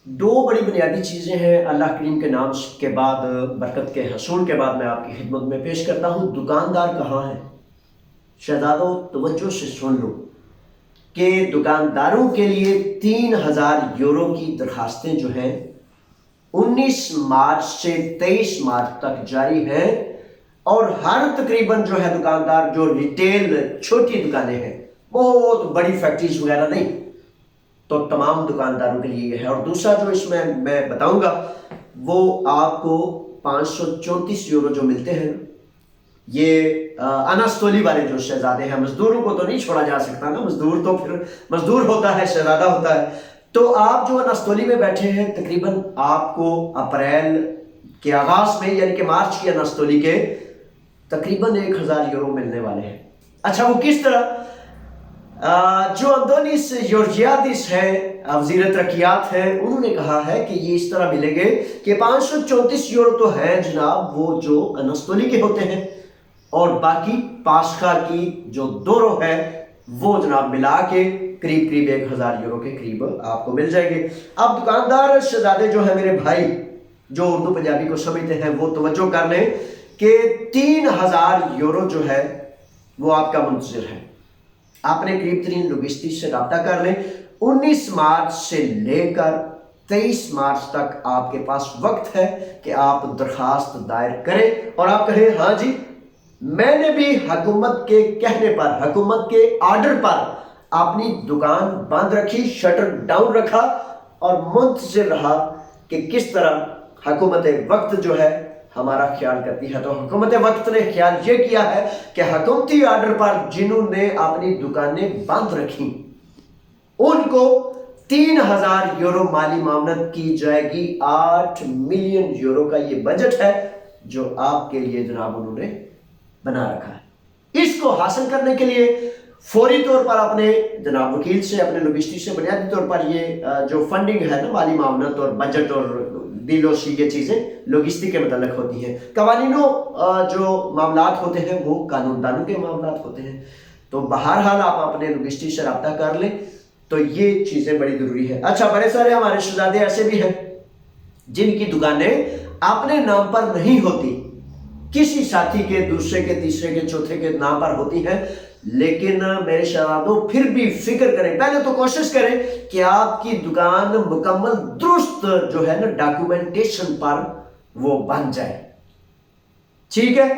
دو بڑی بنیادی چیزیں ہیں اللہ کریم کے نام کے بعد، برکت کے حصول کے بعد میں آپ کی خدمت میں پیش کرتا ہوں۔ دکاندار کہاں ہے؟ شہزادوں توجہ سے سن لو کہ دکانداروں کے لیے 3000 یورو کی درخواستیں جو ہیں 19 مارچ سے 23 مارچ تک جاری ہیں، اور ہر تقریباً جو ہے دکاندار جو ریٹیل چھوٹی دکانیں ہیں، بہت بڑی فیکٹریز وغیرہ نہیں، تو تمام دکانداروں کے لیے یہ ہے۔ اور دوسرا جو اس میں بتاؤں گا وہ آپ کو 534 یورو جو ملتے ہیں، یہ انستولی والے جو شہزادے ہیں، مزدوروں کو تو نہیں چھوڑا جا سکتا نا، مزدور تو پھر مزدور ہوتا ہے، شہزادہ ہوتا ہے۔ تو آپ جو انستولی میں بیٹھے ہیں، تقریباً آپ کو اپریل کے آغاز میں یعنی کہ مارچ کی انستولی کے تقریباً 1000 یورو ملنے والے ہیں۔ اچھا وہ کس طرح؟ جو اندونیس یورجیادس ہے، وزیر ترقیات ہیں، انہوں نے کہا ہے کہ یہ اس طرح ملیں گے کہ 534 یورو تو ہیں جناب وہ جو انستولی کے ہوتے ہیں، اور باقی پاسخا کی جو 2 رو ہے وہ جناب ملا کے قریب 1000 یورو کے قریب آپ کو مل جائے گے۔ اب دکاندار شہزادے جو ہے میرے بھائی جو اردو پنجابی کو سمجھتے ہیں وہ توجہ کر لیں کہ 3000 یورو جو ہے وہ آپ کا منتظر ہے۔ آپ نے قریب ترین لوجسٹک سے رابطہ کر لیں۔ 19 مارچ سے لے کر 23 مارچ تک آپ کے پاس وقت ہے کہ آپ درخواست دائر کریں، اور آپ کہیں ہاں جی میں نے بھی حکومت کے کہنے پر، حکومت کے آرڈر پر اپنی دکان بند رکھی، شٹر ڈاؤن رکھا، اور منتظر رہا کہ کس طرح حکومت وقت جو ہے ہمارا خیال کرتی ہے۔ تو حکومت وقت نے خیال یہ کیا ہے کہ حکومتی آرڈر پر جنہوں نے اپنی دکانیں بند رکھیں ان کو 3000 یورو مالی معاونت کی جائے گی۔ 8 ملین یورو کا یہ بجٹ ہے جو آپ کے لیے جناب انہوں نے بنا رکھا ہے۔ اس کو حاصل کرنے کے لیے فوری طور پر اپنے جناب وکیل سے، اپنے لوجسٹک سے بنیادی طور پر یہ جو فنڈنگ ہے نا، مالی معاونت اور بجٹ اور ڈیل و سی، یہ چیزیں لوجسٹک کے متعلق ہوتی ہیں۔ قوانینوں جو معاملات ہوتے ہیں وہ قانون دانوں کے معاملات ہوتے ہیں، تو بہرحال آپ اپنے لوجسٹک سے رابطہ کر لیں، تو یہ چیزیں بڑی ضروری ہے۔ اچھا بڑے سارے ہمارے شہزادے ایسے بھی ہیں جن کی دکانیں اپنے نام پر نہیں ہوتی، کسی ساتھی کے، دوسرے کے، تیسرے کے، چوتھے کے نام پر ہوتی ہیں، لیکن میرے شہزادوں پھر بھی فکر کریں، پہلے تو کوشش کریں کہ آپ کی دکان مکمل درست جو ہے نا ڈاکومنٹیشن پر وہ بن جائے، ٹھیک ہے۔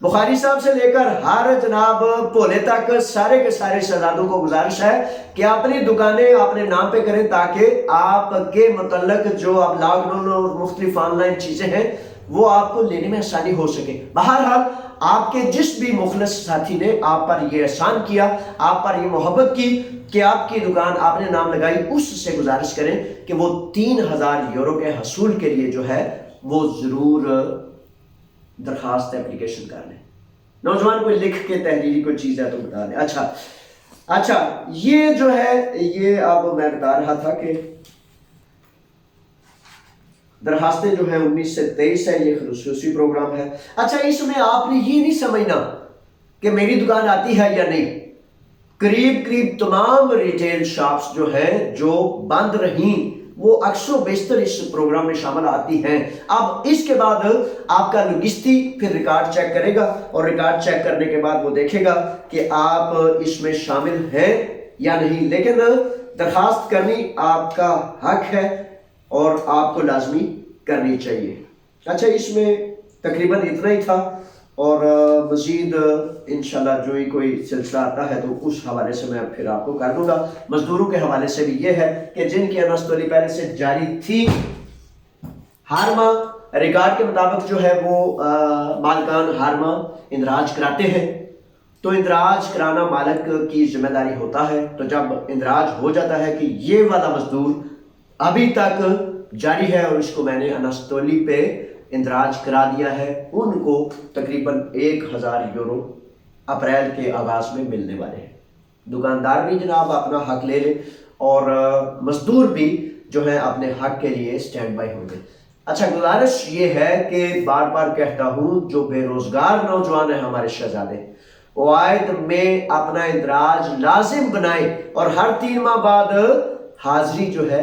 بخاری صاحب سے لے کر ہر جناب بھولے تک سارے کے سارے شہزادوں کو گزارش ہے کہ اپنی دکانیں اپنے نام پہ کریں، تاکہ آپ کے متعلق جو اب لاک ڈاؤن اور مختلف آن لائن چیزیں ہیں وہ آپ کو لینے میں آسانی ہو سکے۔ بہرحال آپ کے جس بھی مخلص ساتھی نے آپ پر یہ احسان کیا، آپ پر یہ محبت کی کہ آپ کی دکان آپ نے نام لگائی، اس سے گزارش کریں کہ وہ 3000 یورو کے حصول کے لیے جو ہے وہ ضرور درخواست اپلیکیشن کر لیں۔ نوجوان کوئی لکھ کے تحریری کوئی چیز ہے تو بتا دیں۔ اچھا یہ جو ہے یہ اب میں بتا رہا تھا کہ درخواستیں جو ہیں 19 سے 23 ہے، یہ خصوصی پروگرام ہے۔ اچھا اس میں آپ نے یہ نہیں سمجھنا کہ میری دکان آتی ہے یا نہیں، قریب تمام ریٹیل شاپس جو ہیں جو بند رہیں وہ اکثر و بیشتر اس پروگرام میں شامل آتی ہیں۔ اب اس کے بعد آپ کا لوجسٹی پھر ریکارڈ چیک کرے گا، اور ریکارڈ چیک کرنے کے بعد وہ دیکھے گا کہ آپ اس میں شامل ہیں یا نہیں، لیکن درخواست کرنی آپ کا حق ہے اور آپ کو لازمی کرنی چاہیے۔ اچھا اس میں تقریباً اتنا ہی تھا، اور مزید انشاءاللہ جو ہی کوئی سلسلہ آتا ہے تو اس حوالے سے میں پھر آپ کو کر دوں گا۔ مزدوروں کے حوالے سے بھی یہ ہے کہ جن کی انستولی پہلے سے جاری تھی، ہر ماہ ریکارڈ کے مطابق جو ہے وہ مالکان ہر ماہ اندراج کراتے ہیں، تو اندراج کرانا مالک کی ذمہ داری ہوتا ہے۔ تو جب اندراج ہو جاتا ہے کہ یہ والا مزدور ابھی تک جاری ہے اور اس کو میں نے انستولی پہ اندراج کرا دیا ہے، ان کو تقریباً 1000 یورو اپریل کے آغاز میں ملنے والے ہیں۔ دکاندار بھی جناب اپنا حق لے لے، اور مزدور بھی جو ہے اپنے حق کے لیے سٹینڈ بائی ہوں گے۔ اچھا گزارش یہ ہے کہ بار بار کہتا ہوں، جو بے روزگار نوجوان ہیں ہمارے شہزادے، وہ عائد میں اپنا اندراج لازم بنائیں، اور ہر 3 ماہ بعد حاضری جو ہے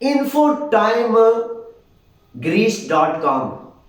infotimegreece.com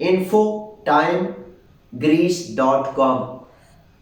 infotimegreece.com,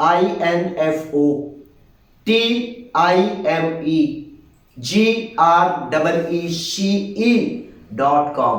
INFOTIMEGREECE.com,